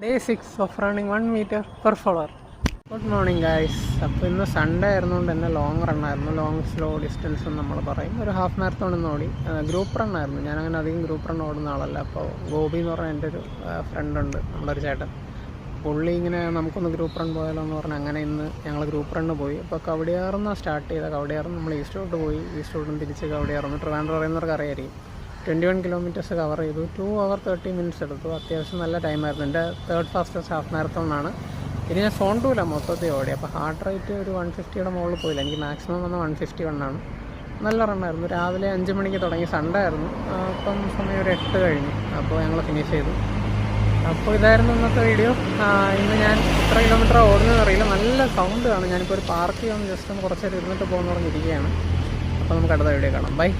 Day 6 of running 1 meter per follower. Good morning guys. അപ്പോൾ ഇന്ന് Sunday ആയിരുന്നുകൊണ്ട് തന്നെ long റണ്ണായിരുന്നു. Long slow distance എന്ന് നമ്മൾ പറയും. ഒരു ഹാഫ് മാരത്തോൺ ഇന്ന് ഓടി. ഗ്രൂപ്പ് റണ്ണായിരുന്നു. ഞാനങ്ങനെ അധികം ഗ്രൂപ്പ് റൺ ഓടുന്ന ആളല്ല. അപ്പോൾ ഗോപി എന്ന് പറഞ്ഞാൽ എൻ്റെ ഒരു ഫ്രണ്ടുണ്ട്, നമ്മുടെ ഒരു ചേട്ടൻ. പുള്ളി ഇങ്ങനെ നമുക്കൊന്ന് ഗ്രൂപ്പ് റൺ പോയാലോ എന്ന് പറഞ്ഞാൽ അങ്ങനെ ഇന്ന് ഞങ്ങൾ ഗ്രൂപ്പ് റണ്ണ് പോയി. അപ്പോൾ കവടിയാറിന്ന് സ്റ്റാർട്ട് ചെയ്ത കവടിയാറിന്ന് നമ്മൾ ഈസ്റ്റോട്ട് പോയി. ഈസ്റ്റോട്ടും തിരിച്ച് കവടിയാറിന്ന് ട്രിവാൻഡ്രം പറയുന്നവർക്ക് അറിയായിരിക്കും. 21 കിലോമീറ്റേഴ്സ് കവർ ചെയ്തു. 2 hours 30 minutes എടുത്തു. അത്യാവശ്യം നല്ല ടൈമായിരുന്നു. എൻ്റെ തേർഡ് ഫാസ്റ്റസ്റ്റ് ഹാഫ് മാരത്തോണാണ്. ഇനി ഞാൻ സോൺ 2 മൊത്തത്തിൽ ഓടി. അപ്പോൾ ഹാർട്ട് റേറ്റ് ഒരു 150യുടെ മുകളിൽ പോയില്ല. എനിക്ക് മാക്സിമം വന്ന 151 ആണ്. നല്ല റണ്ണായിരുന്നു. രാവിലെ 5 മണിക്ക് തുടങ്ങി. സൺഡേ ആയിരുന്നു. അപ്പം സമയം ഒരു 8 കഴിഞ്ഞു. അപ്പോൾ ഞങ്ങൾ ഫിനിഷ് ചെയ്തു. അപ്പോൾ ഇതായിരുന്നു ഇന്നത്തെ വീഡിയോ. ഇന്ന് ഞാൻ എത്ര കിലോമീറ്റർ ഓടുന്നതെന്ന് അറിയില്ല. നല്ല സൗണ്ട് കാണും. ഞാനിപ്പോൾ ഒരു പാർക്ക് ചെയ്യാൻ ജസ്റ്റ് ഒന്ന് കുറച്ച് നേരം ഇരുന്നിട്ട് പോകുന്ന പറഞ്ഞിരിക്കുകയാണ്. അപ്പോൾ നമുക്ക് അടുത്ത വീഡിയോ കാണാം. ബൈ.